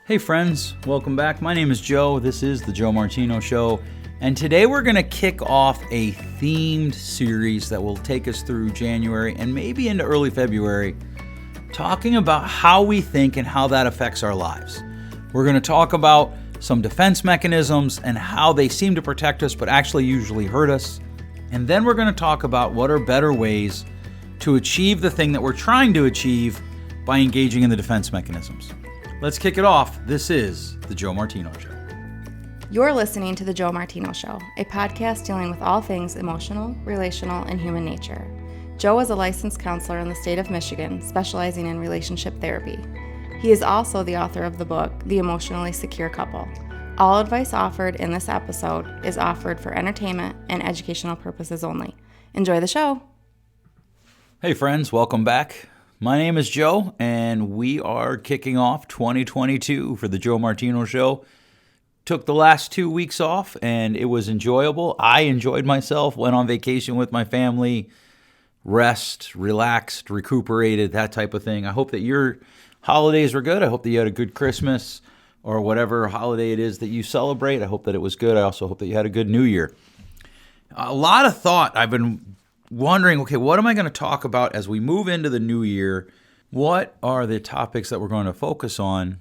Hey friends, welcome back. My name is Joe. This is the Joe Martino Show. And today we're going to kick off a themed series that will take us through January and maybe into early February, talking about how we think and how that affects our lives. We're going to talk about some defense mechanisms and how they seem to protect us but actually usually hurt us. And then we're going to talk about what are better ways to achieve the thing that we're trying to achieve by engaging in the defense mechanisms. Let's kick it off. This is the Joe Martino Show. You're listening to the Joe Martino Show, a podcast dealing with all things emotional, relational, and human nature. Joe is a licensed counselor in the state of Michigan, specializing in relationship therapy. He is also the author of the book, The Emotionally Secure Couple. All advice offered in this episode is offered for entertainment and educational purposes only. Enjoy the show. Hey friends, welcome back. My name is Joe, and we are kicking off 2022 for the Joe Martino Show. Took the last 2 weeks off, and it was enjoyable. I enjoyed myself, went on vacation with my family, rest, relaxed, recuperated, that type of thing. I hope that your holidays were good. I hope that you had a good Christmas or whatever holiday it is that you celebrate. I hope that it was good. I also hope that you had a good New Year. A lot of thought. I've been wondering, okay, what am I going to talk about as we move into the new year? What are the topics that we're going to focus on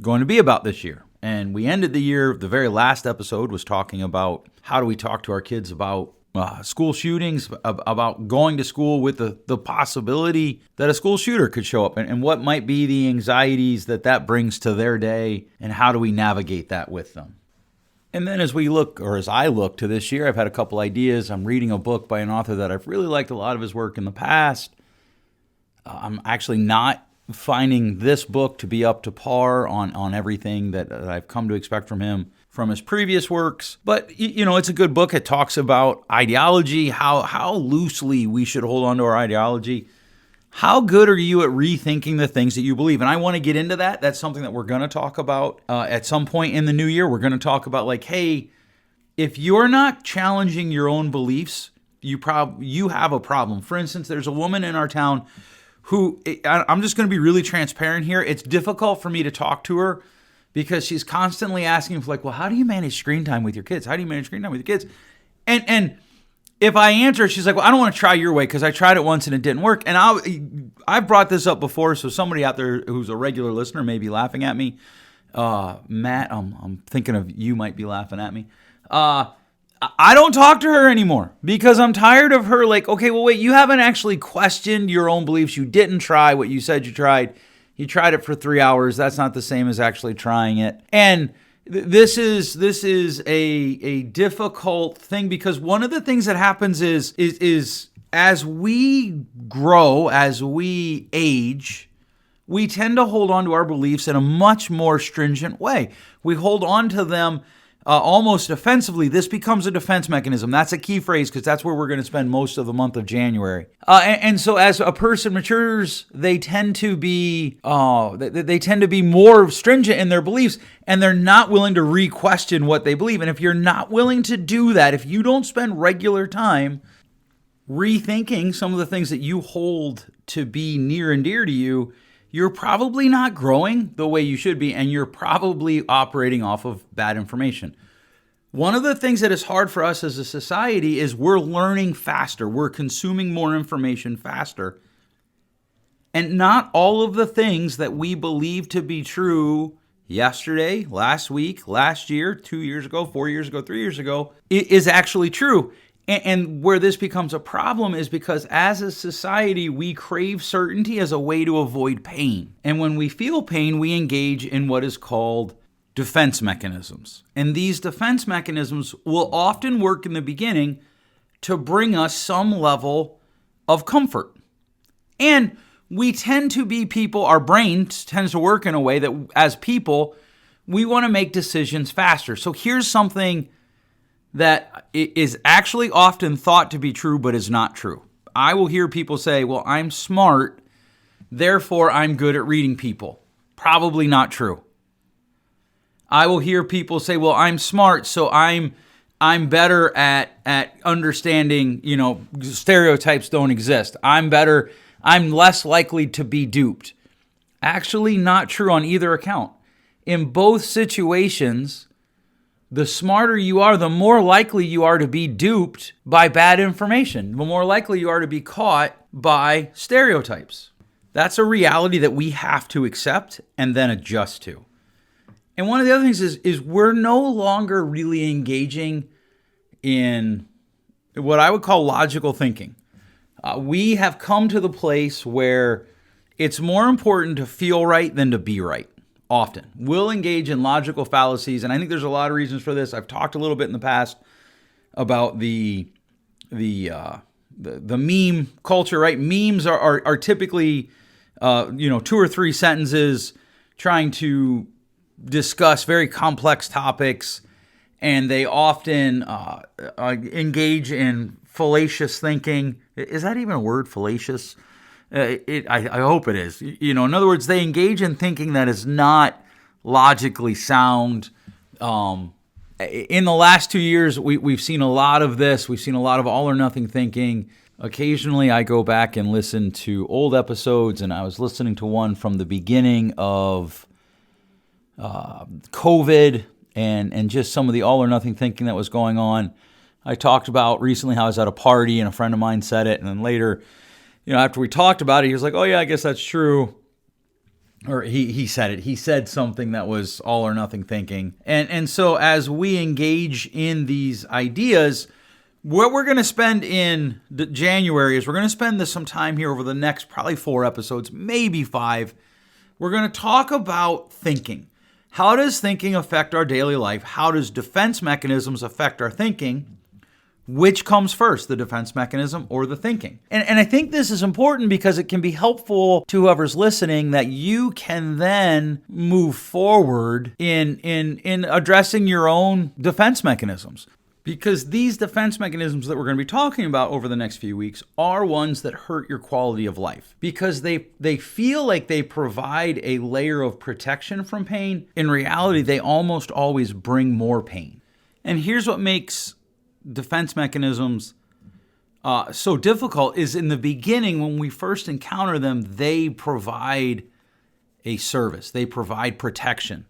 going to be about this year? And we ended the year, the very last episode was talking about how do we talk to our kids about school shootings, about going to school with the possibility that a school shooter could show up, and what might be the anxieties that brings to their day, and how do we navigate that with them. And then as I look to this year, I've had a couple ideas. I'm reading a book by an author that I've really liked a lot of his work in the past. I'm actually not finding this book to be up to par on everything that I've come to expect from him from his previous works. But, you know, it's a good book. It talks about ideology, how loosely we should hold on to our ideology. How good are you at rethinking the things that you believe? And I want to get into that. That's something that we're going to talk about at some point in the new year. We're going to talk about like, hey, if you're not challenging your own beliefs, you have a problem. For instance, there's a woman in our town who, I'm just going to be really transparent here. It's difficult for me to talk to her because she's constantly asking for like, well, how do you manage screen time with your kids? How do you manage screen time with your kids? And if I answer, she's like, well, I don't want to try your way because I tried it once and it didn't work. And I've brought this up before, so somebody out there who's a regular listener may be laughing at me. Matt, I'm thinking of you might be laughing at me. I don't talk to her anymore because I'm tired of her like, okay, well, wait, you haven't actually questioned your own beliefs. You didn't try what you said you tried. You tried it for 3 hours. That's not the same as actually trying it. And this is a difficult thing because one of the things that happens is as we grow, as we age, we tend to hold on to our beliefs in a much more stringent way. We hold on to them almost defensively. This becomes a defense mechanism. That's a key phrase because that's where we're going to spend most of the month of January. And so as a person matures, they tend to be more stringent in their beliefs, and they're not willing to re-question what they believe. And if you're not willing to do that, if you don't spend regular time rethinking some of the things that you hold to be near and dear to you, you're probably not growing the way you should be, and you're probably operating off of bad information. One of the things that is hard for us as a society is we're learning faster. We're consuming more information faster. And not all of the things that we believe to be true yesterday, last week, last year, 2 years ago, 4 years ago, 3 years ago, is actually true. And where this becomes a problem is because as a society, we crave certainty as a way to avoid pain. And when we feel pain, we engage in what is called defense mechanisms. And these defense mechanisms will often work in the beginning to bring us some level of comfort. And we tend to be people, our brain tends to work in a way that as people, we want to make decisions faster. So here's something that is actually often thought to be true, but is not true. I will hear people say, well, I'm smart, therefore I'm good at reading people. Probably not true. I will hear people say, well, I'm smart, so I'm better at understanding, stereotypes don't exist. I'm less likely to be duped. Actually not true on either account. in both situations, the smarter you are, the more likely you are to be duped by bad information, the more likely you are to be caught by stereotypes. That's a reality that we have to accept and then adjust to. And one of the other things is we're no longer really engaging in what I would call logical thinking. We have come to the place where it's more important to feel right than to be right. Often. We'll engage in logical fallacies, and I think there's a lot of reasons for this. I've talked a little bit in the past about the meme culture, right? Memes are typically 2 or 3 sentences trying to discuss very complex topics, and they often engage in fallacious thinking. Is that even a word, fallacious? I hope it is. In other words, they engage in thinking that is not logically sound. In the last 2 years, we've seen a lot of this. We've seen a lot of all or nothing thinking. Occasionally, I go back and listen to old episodes, and I was listening to one from the beginning of COVID and just some of the all or nothing thinking that was going on. I talked about recently how I was at a party, and a friend of mine said it, and then later, after we talked about it, he was like, oh yeah, I guess that's true. Or he said it. He said something that was all or nothing thinking. And so as we engage in these ideas, what we're going to spend in January is we're going to spend some time here over the next probably 4 episodes, maybe 5. We're going to talk about thinking. How does thinking affect our daily life? How does defense mechanisms affect our thinking? Which comes first, the defense mechanism or the thinking? And I think this is important because it can be helpful to whoever's listening that you can then move forward in addressing your own defense mechanisms. Because these defense mechanisms that we're going to be talking about over the next few weeks are ones that hurt your quality of life. Because they feel like they provide a layer of protection from pain. In reality, they almost always bring more pain. And here's what makes defense mechanisms so difficult is in the beginning, when we first encounter them, they provide a service. They provide protection.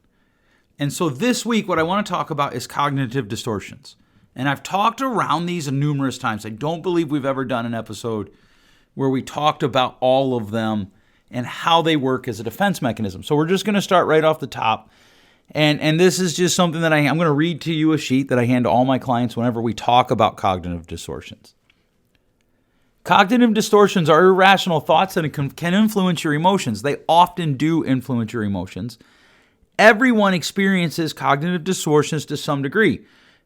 And so this week, what I want to talk about is cognitive distortions. And I've talked around these numerous times. I don't believe we've ever done an episode where we talked about all of them and how they work as a defense mechanism. So we're just going to start right off the top. And this is just something that I'm going to read to you a sheet that I hand to all my clients whenever we talk about cognitive distortions. Cognitive distortions are irrational thoughts that can influence your emotions. They often do influence your emotions. Everyone experiences cognitive distortions to some degree,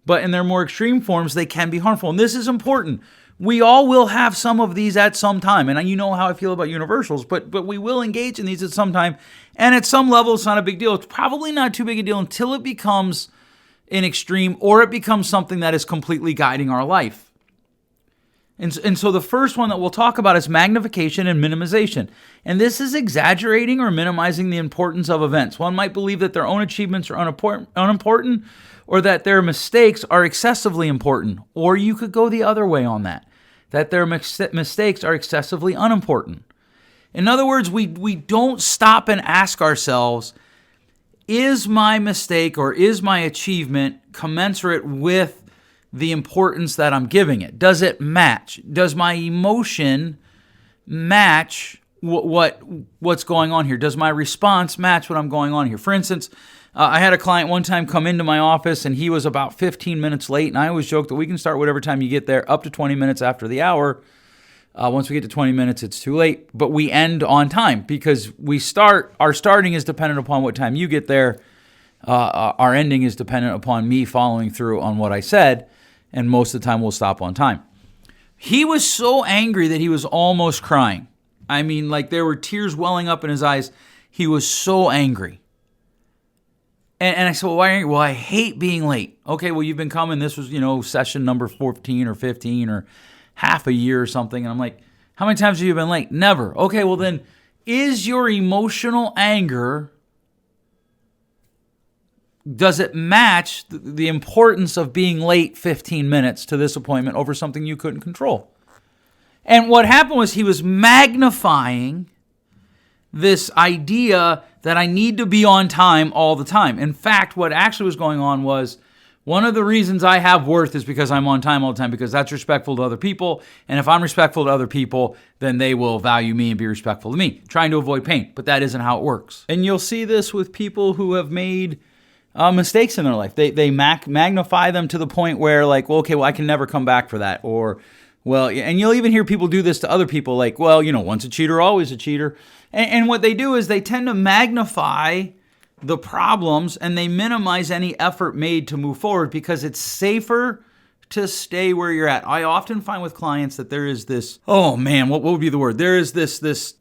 but in their more extreme forms, they can be harmful. And this is important. We all will have some of these at some time. And you know how I feel about universals, but we will engage in these at some time. And at some level, it's not a big deal. It's probably not too big a deal until it becomes an extreme or it becomes something that is completely guiding our life. And so the first one that we'll talk about is magnification and minimization. And this is exaggerating or minimizing the importance of events. One might believe that their own achievements are unimportant, or that their mistakes are excessively important. Or you could go the other way on that their mistakes are excessively unimportant. In other words, we don't stop and ask ourselves, is my mistake or is my achievement commensurate with the importance that I'm giving it? Does it match? Does my emotion match what's going on here? Does my response match what I'm going on here? For instance, I had a client one time come into my office and he was about 15 minutes late. And I always joke that we can start whatever time you get there up to 20 minutes after the hour. Once we get to 20 minutes, it's too late. But we end on time because our starting is dependent upon what time you get there. Our ending is dependent upon me following through on what I said. And most of the time we'll stop on time. He was so angry that he was almost crying. I mean, like there were tears welling up in his eyes. He was so angry. And I said, well, why are you? Well, I hate being late. Okay, well, you've been coming. This was, session number 14 or 15 or half a year or something. And I'm like, how many times have you been late? Never. Okay, well then, is your emotional anger, does it match the importance of being late 15 minutes to this appointment over something you couldn't control? And what happened was he was magnifying this idea that I need to be on time all the time. In fact, what actually was going on was one of the reasons I have worth is because I'm on time all the time, because that's respectful to other people. And if I'm respectful to other people, then they will value me and be respectful to me, trying to avoid pain. But that isn't how it works. And you'll see this with people who have made mistakes in their life. They magnify them to the point where like, well, okay, well, I can never come back for that. Or, well, and you'll even hear people do this to other people like, well, once a cheater, always a cheater. And what they do is they tend to magnify the problems and they minimize any effort made to move forward because it's safer to stay where you're at. I often find with clients that there is this, oh man, what would be the word? There is this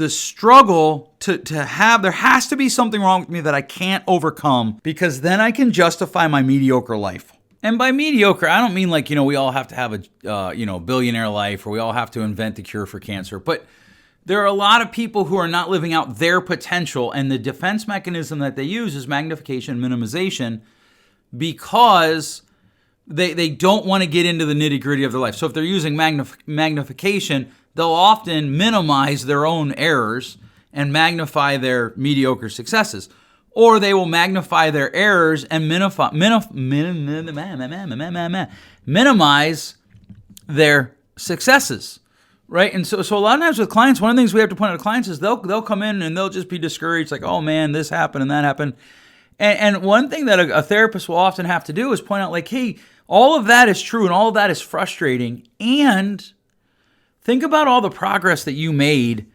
struggle to have, there has to be something wrong with me that I can't overcome because then I can justify my mediocre life. And by mediocre, I don't mean like, we all have to have a, billionaire life or we all have to invent the cure for cancer, but there are a lot of people who are not living out their potential, and the defense mechanism that they use is magnification, minimization, because they don't want to get into the nitty-gritty of their life. So if they're using magnification, they'll often minimize their own errors and magnify their mediocre successes. Or they will magnify their errors and minimize their successes. Right. And so a lot of times with clients, one of the things we have to point out to clients is they'll come in and they'll just be discouraged, like, oh man, this happened and that happened. And one thing that a therapist will often have to do is point out like, hey, all of that is true and all of that is frustrating. And think about all the progress that you made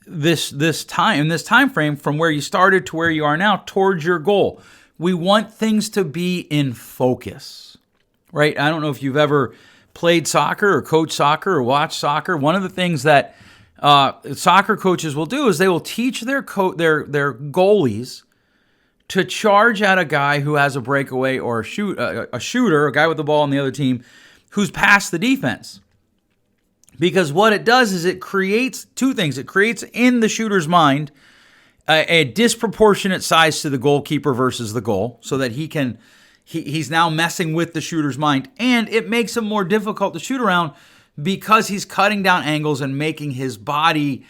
this time frame from where you started to where you are now towards your goal. We want things to be in focus. Right. I don't know if you've ever played soccer or coached soccer or watched soccer. One of the things that soccer coaches will do is they will teach their goalies to charge at a guy who has a breakaway or a shooter, a guy with the ball on the other team who's past the defense. Because what it does is it creates two things. It creates in the shooter's mind a disproportionate size to the goalkeeper versus the goal so that he's now messing with the shooter's mind, and it makes him more difficult to shoot around because he's cutting down angles and making his body,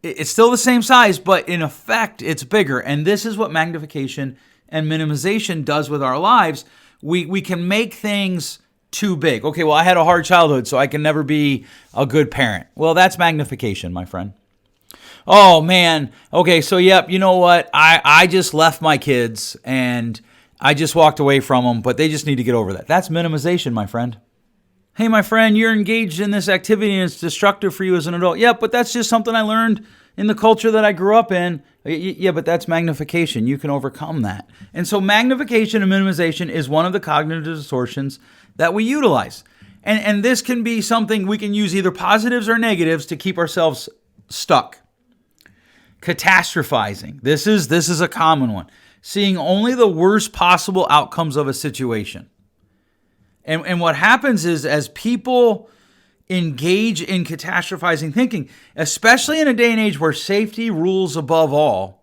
it's still the same size, but in effect, it's bigger. And this is what magnification and minimization does with our lives. We can make things too big. Okay, well, I had a hard childhood, so I can never be a good parent. Well, that's magnification, my friend. Oh, man. Okay, so yep, you know what? I just left my kids, and I just walked away from them, but they just need to get over that. That's minimization, my friend. Hey, my friend, you're engaged in this activity and it's destructive for you as an adult. Yeah, but that's just something I learned in the culture that I grew up in. Yeah, but that's magnification. You can overcome that. And so magnification and minimization is one of the cognitive distortions that we utilize. And this can be something we can use either positives or negatives to keep ourselves stuck. Catastrophizing. This is a common one. Seeing only the worst possible outcomes of a situation. And what happens is as people engage in catastrophizing thinking, especially in a day and age where safety rules above all,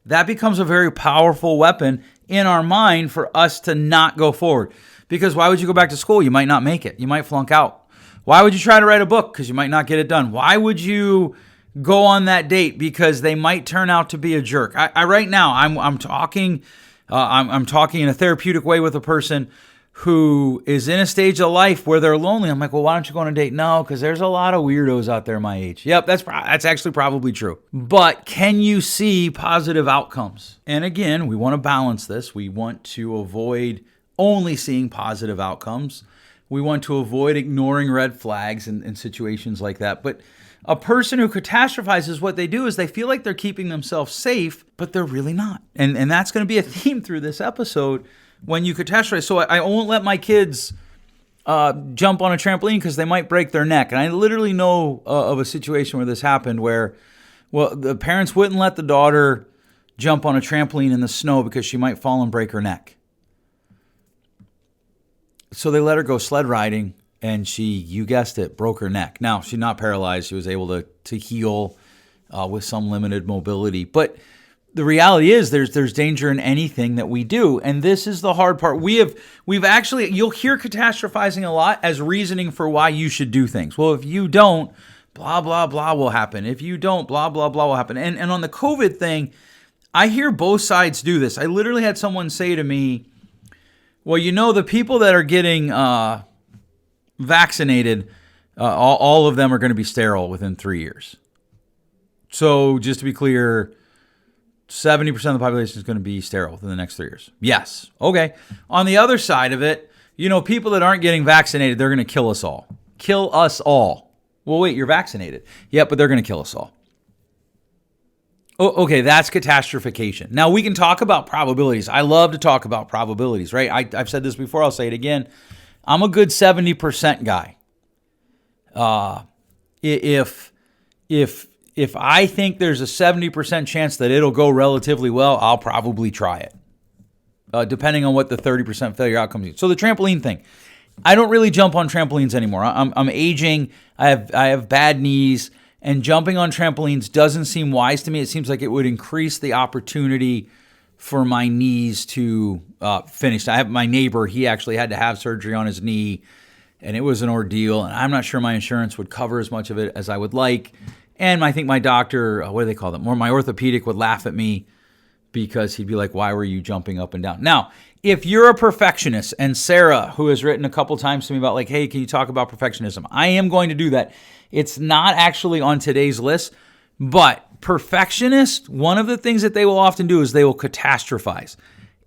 that becomes a very powerful weapon in our mind for us to not go forward. Because why would you go back to school? You might not make it. You might flunk out. Why would you try to write a book? Because you might not get it done. Why would you go on that date? Because they might turn out to be a jerk. I right now I'm talking in a therapeutic way with a person who is in a stage of life where they're lonely. I'm like, well, why don't you go on a date? No, because there's a lot of weirdos out there my age. Yep, that's actually probably true. But can you see positive outcomes? And again, we want to balance this. We want to avoid only seeing positive outcomes. We want to avoid ignoring red flags in situations like that. But a person who catastrophizes, what they do is they feel like they're keeping themselves safe, but they're really not. And that's going to be a theme through this episode when you catastrophize. So I won't let my kids jump on a trampoline because they might break their neck. And I literally know of a situation where this happened where, well, the parents wouldn't let the daughter jump on a trampoline in the snow because she might fall and break her neck. So they let her go sled riding, and she, you guessed it, broke her neck. Now, she's not paralyzed. She was able to heal with some limited mobility. But the reality is there's danger in anything that we do. And this is the hard part. We've actually, you'll hear catastrophizing a lot as reasoning for why you should do things. Well, if you don't, blah, blah, blah will happen. If you don't, blah, blah, blah will happen. And on the COVID thing, I hear both sides do this. I literally had someone say to me, well, the people that are getting vaccinated, all of them are going to be sterile within 3 years. So just to be clear, 70% of the population is going to be sterile within the next 3 years. Yes. Okay. On the other side of it, people that aren't getting vaccinated, they're going to kill us all. Kill us all. Well, wait, you're vaccinated. Yeah, but they're going to kill us all. Oh, okay, that's catastrophification. Now, we can talk about probabilities. I love to talk about probabilities, right? I've said this before. I'll say it again. I'm a good 70% guy. If I think there's a 70% chance that it'll go relatively well, I'll probably try it, depending on what the 30% failure outcome is. So the trampoline thing, I don't really jump on trampolines anymore. I'm aging. I have bad knees, and jumping on trampolines doesn't seem wise to me. It seems like it would increase the opportunity for my knees to finish. I have my neighbor. He actually had to have surgery on his knee, and it was an ordeal. And I'm not sure my insurance would cover as much of it as I would like. And I think my doctor, what do they call them? Or my orthopedic would laugh at me because he'd be like, why were you jumping up and down? Now, if you're a perfectionist, and Sarah, who has written a couple times to me about like, hey, can you talk about perfectionism? I am going to do that. It's not actually on today's list, but perfectionists, one of the things that they will often do is they will catastrophize.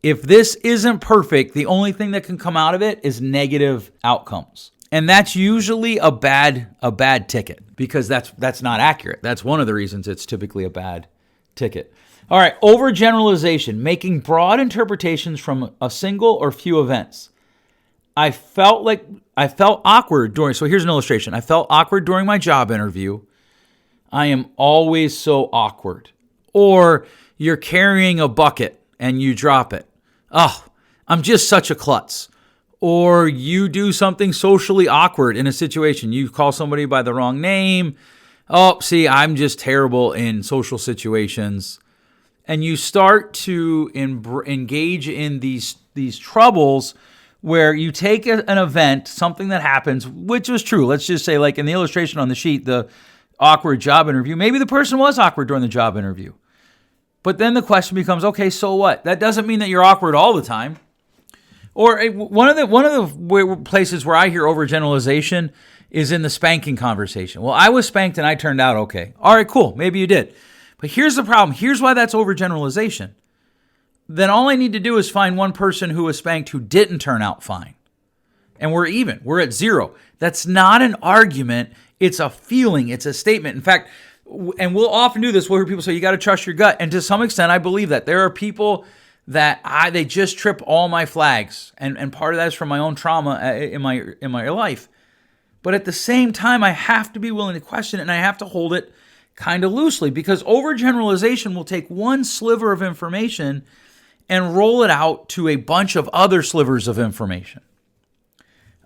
If this isn't perfect, the only thing that can come out of it is negative outcomes. And that's usually a bad ticket because that's not accurate. That's one of the reasons it's typically a bad ticket. All right, overgeneralization, making broad interpretations from a single or few events. I felt awkward during, so here's an illustration. I felt awkward during my job interview. I am always so awkward. Or you're carrying a bucket and you drop it. Oh, I'm just such a klutz. Or you do something socially awkward in a situation. You call somebody by the wrong name. Oh, see, I'm just terrible in social situations. And you start to engage in these troubles where you take an event, something that happens, which was true. Let's just say, like in the illustration on the sheet, the awkward job interview. Maybe the person was awkward during the job interview. But then the question becomes, okay, so what? That doesn't mean that you're awkward all the time. Or one of the places where I hear overgeneralization is in the spanking conversation. Well, I was spanked and I turned out okay. All right, cool. Maybe you did. But here's the problem. Here's why that's overgeneralization. Then all I need to do is find one person who was spanked who didn't turn out fine. And we're even. We're at zero. That's not an argument. It's a feeling. It's a statement. In fact, and we'll often do this, we'll hear people say, you got to trust your gut. And to some extent, I believe that. There are people that they just trip all my flags. And part of that is from my own trauma in my life. But at the same time, I have to be willing to question it, and I have to hold it kind of loosely, because overgeneralization will take one sliver of information and roll it out to a bunch of other slivers of information.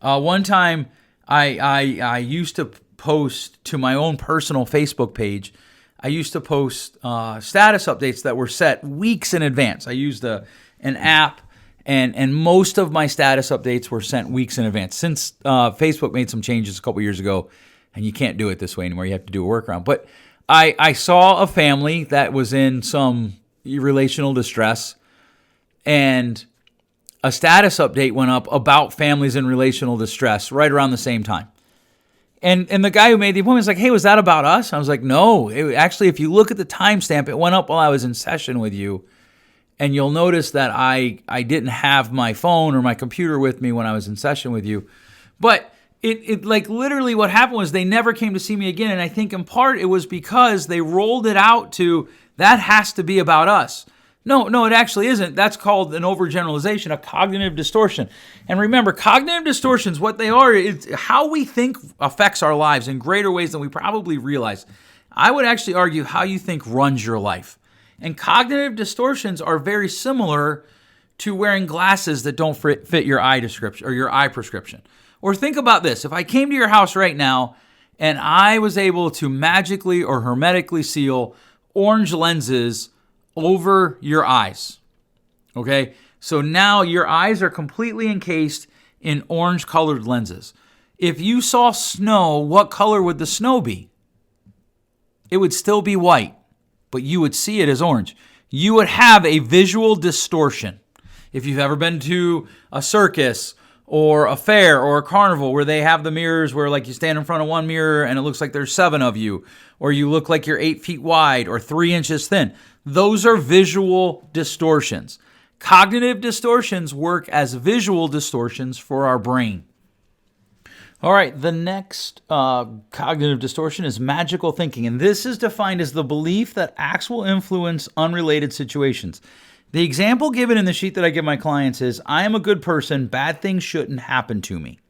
One time, I used to post to my own personal Facebook page. I used to post status updates that were set weeks in advance. I used an app, and most of my status updates were sent weeks in advance. Since Facebook made some changes a couple years ago, and you can't do it this way anymore. You have to do a workaround. But I saw a family that was in some relational distress, and a status update went up about families in relational distress right around the same time. And the guy who made the appointment was like, hey, was that about us? I was like, no. Actually, if you look at the timestamp, it went up while I was in session with you. And you'll notice that I didn't have my phone or my computer with me when I was in session with you. But it like literally what happened was they never came to see me again. And I think in part it was because they rolled it out to, that has to be about us. No, it actually isn't. That's called an overgeneralization, a cognitive distortion. And remember, cognitive distortions, what they are, is how we think affects our lives in greater ways than we probably realize. I would actually argue how you think runs your life. And cognitive distortions are very similar to wearing glasses that don't fit your eye description or your eye prescription. Or think about this. If I came to your house right now and I was able to magically or hermetically seal orange lenses over your eyes, okay? So now your eyes are completely encased in orange-colored lenses. If you saw snow, what color would the snow be? It would still be white, but you would see it as orange. you would have a visual distortion. If you've ever been to a circus or a fair or a carnival where they have the mirrors where like you stand in front of one mirror and it looks like there's 7 of you, or you look like you're 8 feet wide or 3 inches thin, those are visual distortions. Cognitive distortions work as visual distortions for our brain. All right, the next cognitive distortion is magical thinking, and this is defined as the belief that acts will influence unrelated situations. The example given in the sheet that I give my clients is, I am a good person, bad things shouldn't happen to me.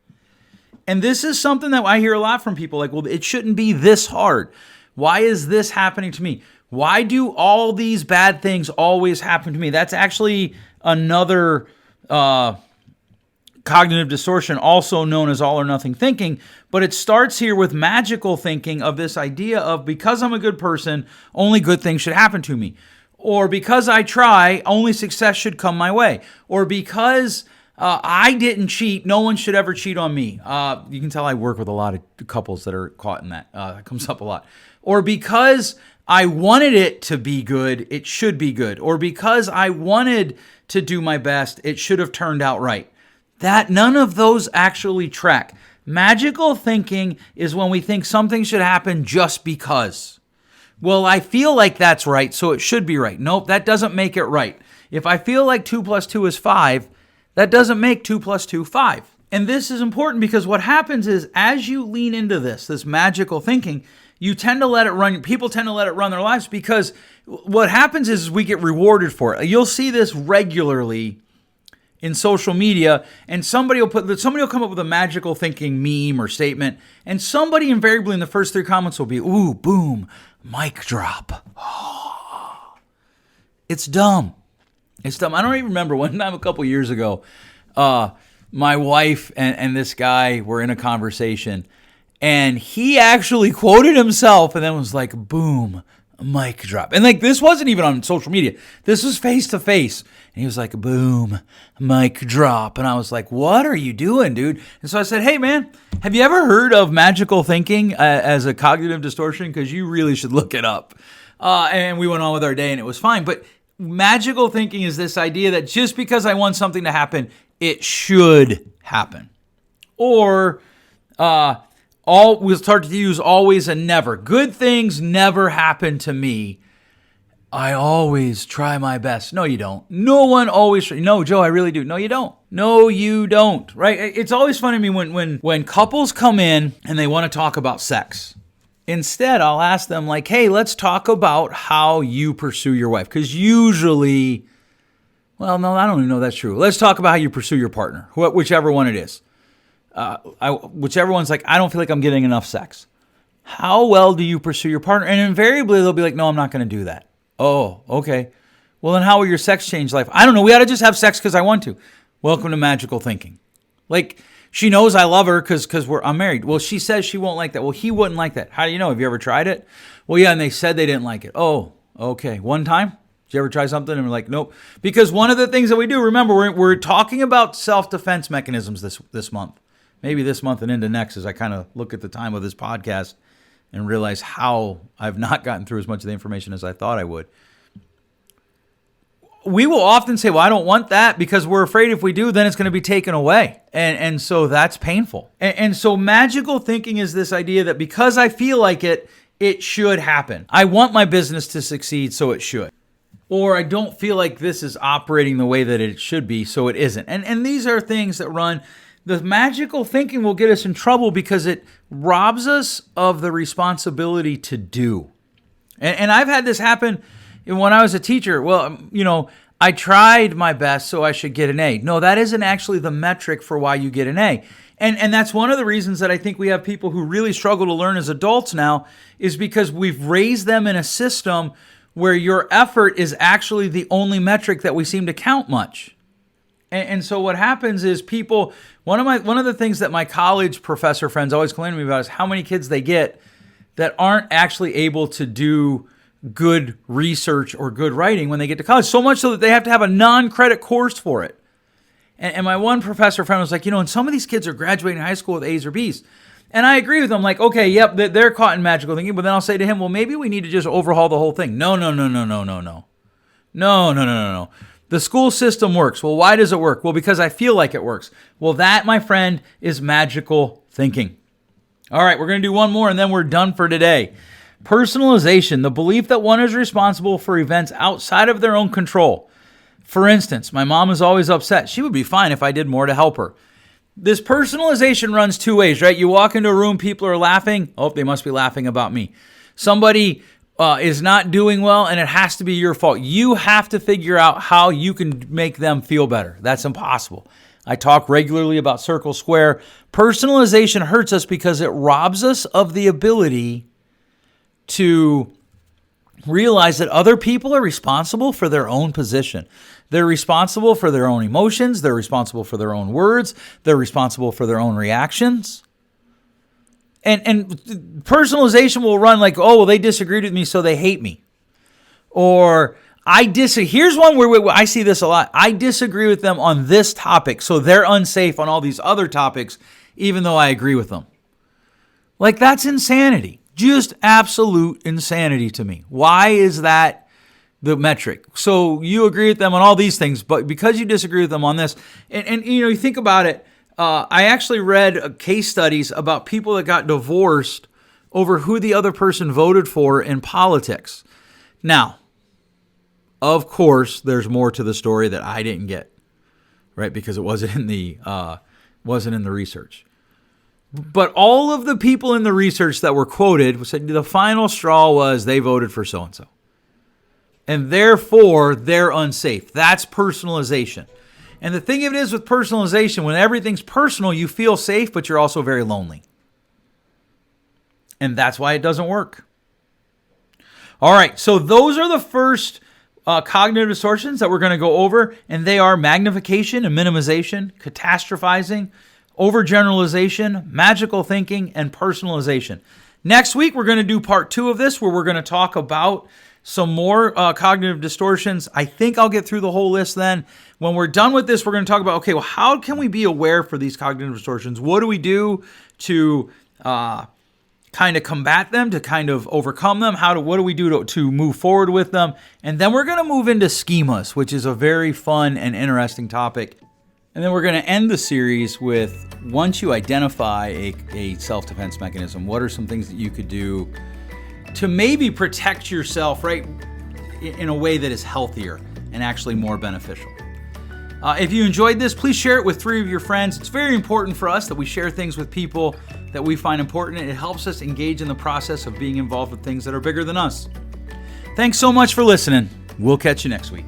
And this is something that I hear a lot from people, like, well, it shouldn't be this hard. Why is this happening to me? Why do all these bad things always happen to me? That's actually another cognitive distortion, also known as all or nothing thinking, but it starts here with magical thinking of this idea of, because I'm a good person, only good things should happen to me. Or because I try, only success should come my way. Or because I didn't cheat, no one should ever cheat on me. You can tell I work with a lot of couples that are caught in that. It comes up a lot. Or because I wanted it to be good, it should be good. Or because I wanted to do my best, it should have turned out right. That none of those actually track. Magical thinking is when we think something should happen just because. Well, I feel like that's right, so it should be right. Nope, that doesn't make it right. If I feel like 2 plus 2 is 5, that doesn't make 2 plus 2 5. And this is important because what happens is, as you lean into this magical thinking, you tend to let it run. People tend to let it run their lives because what happens is we get rewarded for it. You'll see this regularly in social media, and somebody will come up with a magical thinking meme or statement, and somebody invariably in the first 3 comments will be, ooh, boom, mic drop. Oh. It's dumb. It's dumb. I don't even remember one time a couple years ago, my wife and this guy were in a conversation, and he actually quoted himself and then was like, boom, mic drop. And like, this wasn't even on social media. This was face to face. And he was like, boom, mic drop. And I was like, what are you doing, dude? And so I said, hey, man, have you ever heard of magical thinking as a cognitive distortion? Because you really should look it up. And we went on with our day and it was fine. But magical thinking is this idea that just because I want something to happen, it should happen. Or we'll start to use always and never. Good things never happen to me. I always try my best. No, you don't. No one always. No, Joe, I really do. No, you don't. No, you don't. Right? It's always funny to me when couples come in and they want to talk about sex. Instead, I'll ask them like, hey, let's talk about how you pursue your wife. Because usually, well, no, I don't even know that's true. Let's talk about how you pursue your partner, whichever one it is. Whichever one's like, I don't feel like I'm getting enough sex. How well do you pursue your partner? And invariably, they'll be like, no, I'm not going to do that. Oh, okay. Well, then how will your sex change life? I don't know. We ought to just have sex because I want to. Welcome to magical thinking. Like, she knows I love her because I'm married. Well, she says she won't like that. Well, he wouldn't like that. How do you know? Have you ever tried it? Well, yeah, and they said they didn't like it. Oh, okay. One time? Did you ever try something? And we're like, nope. Because one of the things that we do, remember, we're talking about self-defense mechanisms this month. Maybe this month and into next as I kind of look at the time of this podcast and realize how I've not gotten through as much of the information as I thought I would. We will often say, well, I don't want that because we're afraid if we do, then it's going to be taken away. And so that's painful. And so magical thinking is this idea that because I feel like it should happen. I want my business to succeed, so it should. Or I don't feel like this is operating the way that it should be, so it isn't. And these are things that run. The magical thinking will get us in trouble because it robs us of the responsibility to do. And I've had this happen when I was a teacher. Well, I tried my best, so I should get an A. No, that isn't actually the metric for why you get an A. And that's one of the reasons that I think we have people who really struggle to learn as adults now is because we've raised them in a system where your effort is actually the only metric that we seem to count much. And so what happens is people, one of the things that my college professor friends always complain to me about is how many kids they get that aren't actually able to do good research or good writing when they get to college, so much so that they have to have a non-credit course for it. And my one professor friend was like, and some of these kids are graduating high school with A's or B's. And I agree with them, like, okay, yep, they're caught in magical thinking, but then I'll say to him, well, maybe we need to just overhaul the whole thing. No. No, no, no, no, no. The school system works. Well, why does it work? Well, because I feel like it works. Well, that, my friend, is magical thinking. All right, we're going to do one more and then we're done for today. Personalization, the belief that one is responsible for events outside of their own control. For instance, my mom is always upset. She would be fine if I did more to help her. This personalization runs two ways, right? You walk into a room, people are laughing. Oh, they must be laughing about me. Somebody is not doing well, and it has to be your fault. You have to figure out how you can make them feel better. That's impossible. I talk regularly about circle square. Personalization hurts us because it robs us of the ability to realize that other people are responsible for their own position. They're responsible for their own emotions. They're responsible for their own words. They're responsible for their own reactions. And personalization will run like, oh, well, they disagreed with me, so they hate me. Or here's one where I see this a lot. I disagree with them on this topic, so they're unsafe on all these other topics, even though I agree with them. Like, that's insanity. Just absolute insanity to me. Why is that the metric? So you agree with them on all these things, but because you disagree with them on this, and you think about it, I actually read case studies about people that got divorced over who the other person voted for in politics. Now, of course, there's more to the story that I didn't get, right? Because it wasn't in the research. But all of the people in the research that were quoted said the final straw was they voted for so-and-so. And therefore, they're unsafe. That's personalization. And the thing of it is with personalization, when everything's personal, you feel safe, but you're also very lonely. And that's why it doesn't work. All right, so those are the first cognitive distortions that we're going to go over, and they are magnification and minimization, catastrophizing, overgeneralization, magical thinking, and personalization. Next week, we're going to do part 2 of this, where we're going to talk about some more cognitive distortions. I think I'll get through the whole list then. When we're done with this, we're going to talk about, okay, well, how can we be aware for these cognitive distortions? What do we do to kind of combat them, to kind of overcome them? What do we do to move forward with them? And then we're going to move into schemas, which is a very fun and interesting topic. And then we're going to end the series with, once you identify a self-defense mechanism, what are some things that you could do to maybe protect yourself, right, in a way that is healthier and actually more beneficial. If you enjoyed this, please share it with 3 of your friends. It's very important for us that we share things with people that we find important. It helps us engage in the process of being involved with things that are bigger than us. Thanks so much for listening. We'll catch you next week.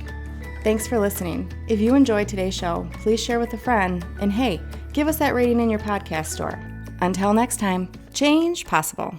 Thanks for listening. If you enjoyed today's show, please share with a friend. And hey, give us that rating in your podcast store. Until next time, change possible.